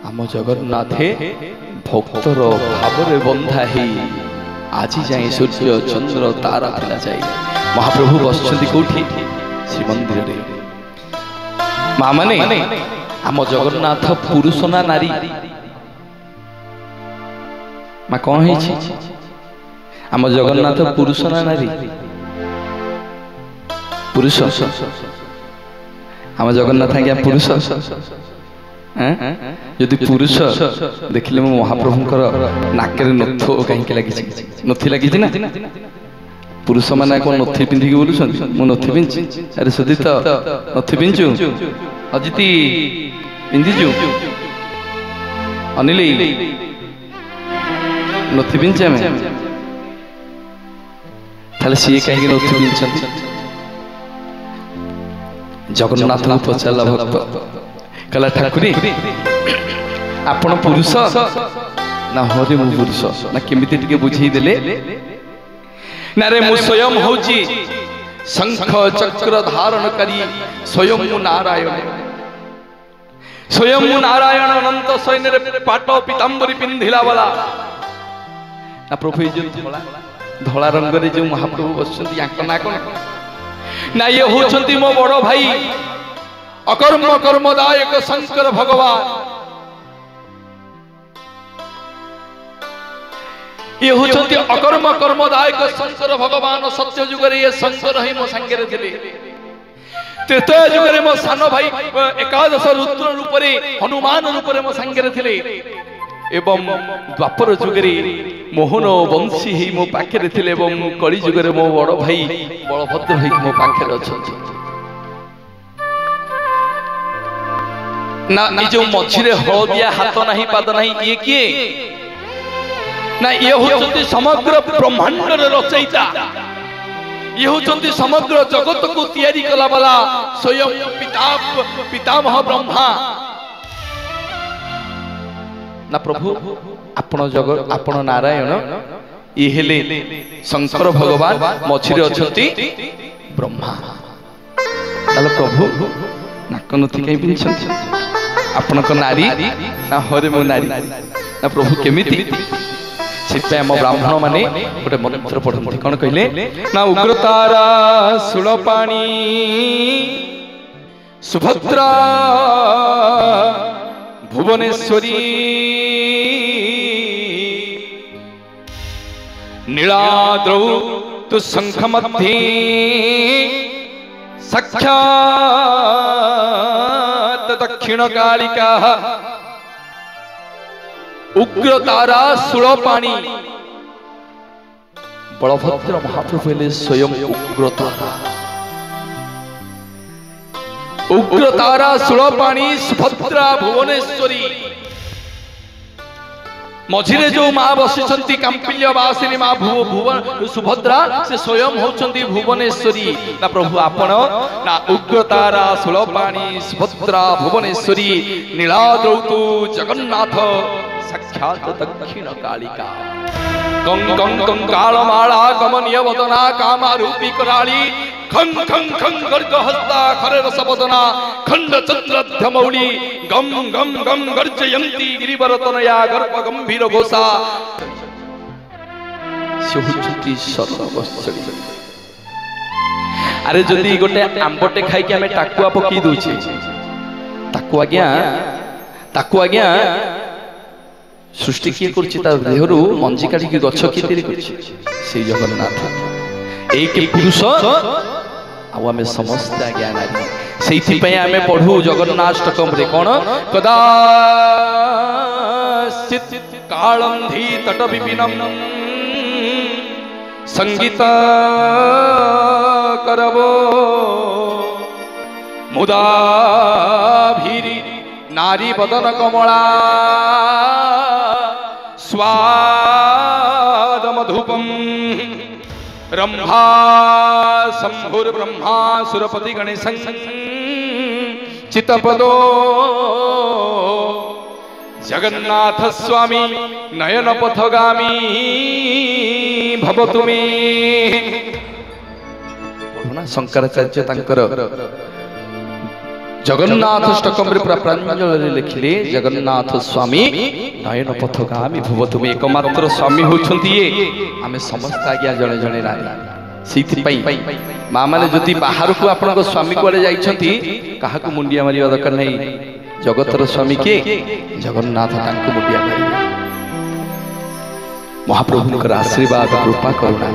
आम जगन्नाथे भक्तर भावरे बंधा ही आज जाए सूर्य चंद्र तारा फिला जाए महाप्रभु बसुंट कौटी श्रीमंदिर रे माँ माने आम जगन्नाथ पुरुष ना नारी माँ कौन है आम जगन्नाथ पुरुष ना नारी पुरुष आम जगन्नाथ आज्ञा पुरुष यदि पुरुष देखिले महाप्रभुंकर नाकेरे नथ कहीं लगी नथी लगी ना पुरुष मैंने कौन नथी पिंधिकी बोलुन मु नथी पिंधि अरे सुदीत नथी पिंधु अजिति पिंधिचु अनिल नथी पिंधे ताले सी कहीं नथी पिंधि जगन्नाथ पचारा भक्त कहला ठाकुरी आपण पुरुष ना हरे मु पुरुष ना केमिति टिके बुझेई देले ना रे मु स्वयं होची शंख चक्र धारण करी स्वयं मु नारायण अनंत सैन्य रे पाट पीतांबरी पिंधिला वाला ना प्रभु जो धला रंग रे जो महाप्रभु बसुंती याक ना कोन ना ये होचंती मो बड़ भाई अकर्म कर्मदायक शंकर भगवान ये होचंती अकर्म कर्मदायक शंकर भगवान सत्य युग रे ये शंकर ही मो संगे रे थिले त्रेतय युग रे मो सान भाई एकादश रुद्र रूप रे हनुमान रूप रे मो संगे रे थिले एवं द्वापर युग रे मोहन वंशी ही मो पाखे रे थिले एवं कली युग रे मो बड़ भाई बलभद्र ही मो पाखे रे अछंती ना ये जो मझिरे हलदिया हाथ नहीं पाद नहीं ये किए ना ये होचंती समग्र ब्रह्मांड रे रचयिता ये होचंती समग्र जगत को तैयारी कला वाला स्वयं पितामह ब्रह्मा ना प्रभु आपण नारायण ये हेले शंकर भगवान मझिरे अछंती ब्रह्मा ताले प्रभु नाक नथी कहीं पिंछन आपण को नारी ना हरे मो नारी ना प्रभु केमिति से आम ब्राह्मण माने गोटे मंत्र पढ़ती कौन कहले ना उग्रतारा सुलपाणी सुभद्रा भुवनेश्वरी नीलाद्रौ तु शंख मध्ये साक्षात् दक्षिण कालिका उग्रतारा सुलपाणी बलभद्र महाप्रभु हेले स्वयं उग्रतारा सुलपाणी सुभद्रा भुवनेश्वरी मझिरे जो माँ बसी कांपिल्य वासिनी माँ सुभद्रा से स्वयं होचंती भुवनेश्वरी ना प्रभु आपण ना उग्रतारा सुलपाणी सुभद्रा भुवनेश्वरी नीलाद्रौ तु जगन्नाथ साक्षात् दक्षिण कालिका कंग कंग कंकालमाला कमनीय वदना कामारूपी कराली खंग खंग खंग गर्ज हस्ता खरे रसवदना खंड चंद्रध्यमौली गम गम गम गर्जयंती गिरिवरतनया गर्भ गंभीर घोषा सोहुचुती सर्वश्री। अरे जदि गोटे आंबटे खाई के हमें टाकुआ पकई दोछे ताकू आज्ञा सृष्टि किए करछि ता देहरु मंजी काढी के गछ किए तैयारी करछि से जगन्नाथ एक पुरुष आमे समस्त आज्ञा नारी सेथि पय आमे पढू जगन्नाष्टकम रे कोन कदाचित कालंधी तट विपिनम संगीत करबो मुदा भीरी नारी बदन कमला स्वाद मधुपम रंभा शंभुर ब्रह्मा सुरपति गणेश चितपदो जगन्नाथ स्वामी नयन पथगामी भवतु मे। शंकराचार्य तांकर जगन्नाथ अष्टकम पूरा प्रांजल लिखिले जगन्नाथ स्वामी नयन पथगामी भुव तुम एकमात्र स्वामी होछंती आमे समस्त आज्ञा जणे जणे रानी सीथि माँ मैंने जदि बाहर को आपण स्वामी कुआडे जाइछंती काहाकू मुंडिया मारिया दरकार नहीं जगतर स्वामी के जगन्नाथ तांको मुंडिया मारिबे महाप्रभुकर आशीर्वाद कृपा करुणा